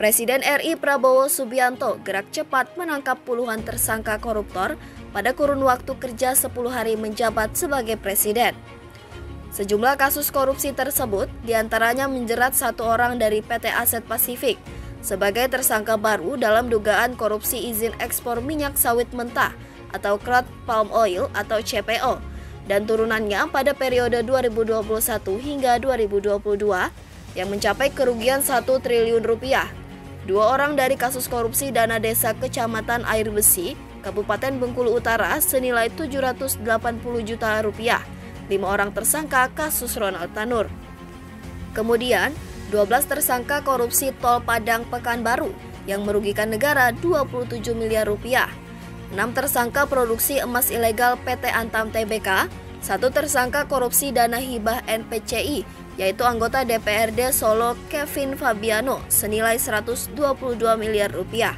Presiden RI Prabowo Subianto gerak cepat menangkap puluhan tersangka koruptor pada kurun waktu kerja 10 hari menjabat sebagai presiden. Sejumlah kasus korupsi tersebut diantaranya menjerat 1 orang dari PT Aset Pasifik sebagai tersangka baru dalam dugaan korupsi izin ekspor minyak sawit mentah atau crude palm oil atau CPO dan turunannya pada periode 2021 hingga 2022 yang mencapai kerugian 1 triliun rupiah. 2 orang dari kasus korupsi dana desa Kecamatan Air Besi, Kabupaten Bengkulu Utara senilai 780 juta rupiah. 5 orang tersangka kasus Ronald Tanur. Kemudian, 12 tersangka korupsi tol Padang Pekanbaru yang merugikan negara 27 miliar rupiah. 6 tersangka produksi emas ilegal PT Antam Tbk, 1 tersangka korupsi dana hibah NPCI, yaitu anggota DPRD Solo Kevin Fabiano senilai 122 miliar rupiah.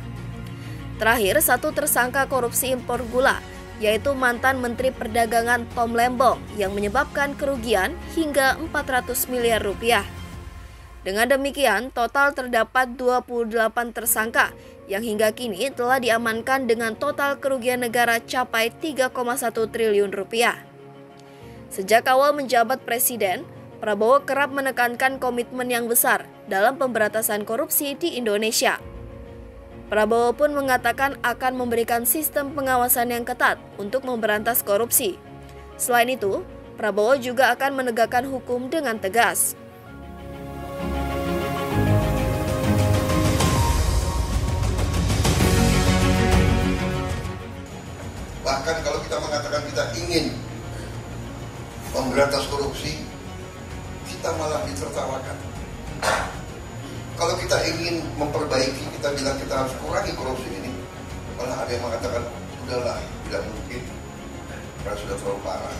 Terakhir, 1 tersangka korupsi impor gula, yaitu mantan Menteri Perdagangan Tom Lembong yang menyebabkan kerugian hingga 400 miliar rupiah. Dengan demikian, total terdapat 28 tersangka yang hingga kini telah diamankan dengan total kerugian negara capai 3,1 triliun rupiah. Sejak awal menjabat presiden, Prabowo kerap menekankan komitmen yang besar dalam pemberantasan korupsi di Indonesia. Prabowo pun mengatakan akan memberikan sistem pengawasan yang ketat untuk memberantas korupsi. Selain itu, Prabowo juga akan menegakkan hukum dengan tegas. Bahkan kalau kita mengatakan kita ingin memberantas korupsi, kita malah ditertawakan. Kalau kita ingin memperbaiki, kita bilang kita harus kurangi korupsi ini, malah ada yang mengatakan, udahlah, tidak mungkin, karena sudah terlalu parah.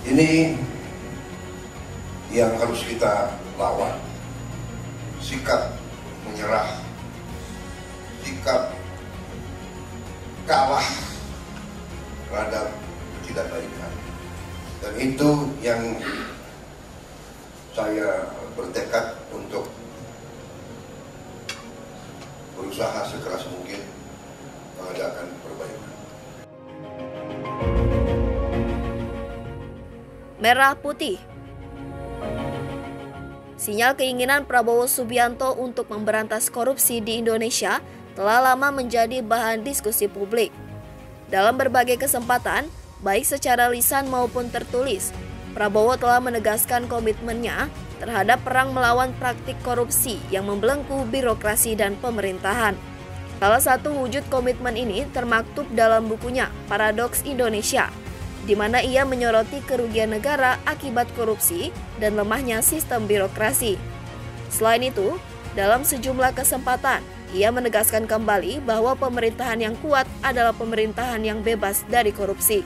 Ini yang harus kita lawan. Sikap menyerah, sikap kalah terhadap ketidakbaikan. Dan itu yang saya bertekad untuk berusaha sekeras mungkin mengadakan perbaikan. Merah putih. Sinyal keinginan Prabowo Subianto untuk memberantas korupsi di Indonesia telah lama menjadi bahan diskusi publik. Dalam berbagai kesempatan, baik secara lisan maupun tertulis, Prabowo telah menegaskan komitmennya terhadap perang melawan praktik korupsi yang membelenggu birokrasi dan pemerintahan. Salah satu wujud komitmen ini termaktub dalam bukunya Paradoks Indonesia, di mana ia menyoroti kerugian negara akibat korupsi dan lemahnya sistem birokrasi. Selain itu, dalam sejumlah kesempatan, ia menegaskan kembali bahwa pemerintahan yang kuat adalah pemerintahan yang bebas dari korupsi.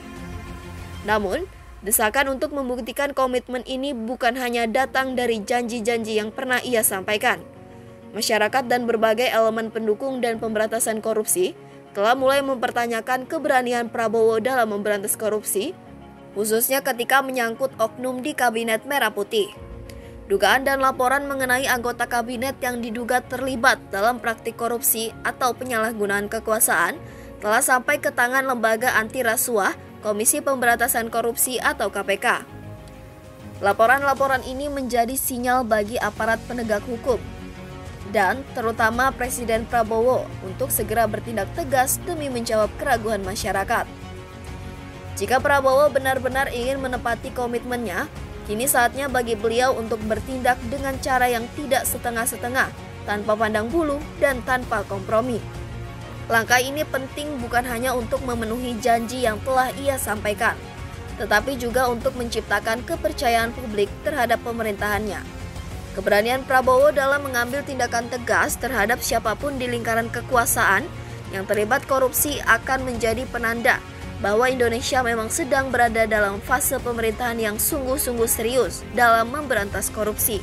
Namun, desakan untuk membuktikan komitmen ini bukan hanya datang dari janji-janji yang pernah ia sampaikan. Masyarakat dan berbagai elemen pendukung dan pemberantasan korupsi telah mulai mempertanyakan keberanian Prabowo dalam memberantas korupsi, khususnya ketika menyangkut oknum di Kabinet Merah Putih. Dugaan dan laporan mengenai anggota kabinet yang diduga terlibat dalam praktik korupsi atau penyalahgunaan kekuasaan telah sampai ke tangan lembaga anti rasuah Komisi Pemberantasan Korupsi atau KPK. Laporan-laporan ini menjadi sinyal bagi aparat penegak hukum dan terutama Presiden Prabowo untuk segera bertindak tegas demi menjawab keraguan masyarakat. Jika Prabowo benar-benar ingin menepati komitmennya, kini saatnya bagi beliau untuk bertindak dengan cara yang tidak setengah-setengah, tanpa pandang bulu dan tanpa kompromi. Langkah ini penting bukan hanya untuk memenuhi janji yang telah ia sampaikan, tetapi juga untuk menciptakan kepercayaan publik terhadap pemerintahannya. Keberanian Prabowo dalam mengambil tindakan tegas terhadap siapapun di lingkaran kekuasaan yang terlibat korupsi akan menjadi penanda bahwa Indonesia memang sedang berada dalam fase pemerintahan yang sungguh-sungguh serius dalam memberantas korupsi.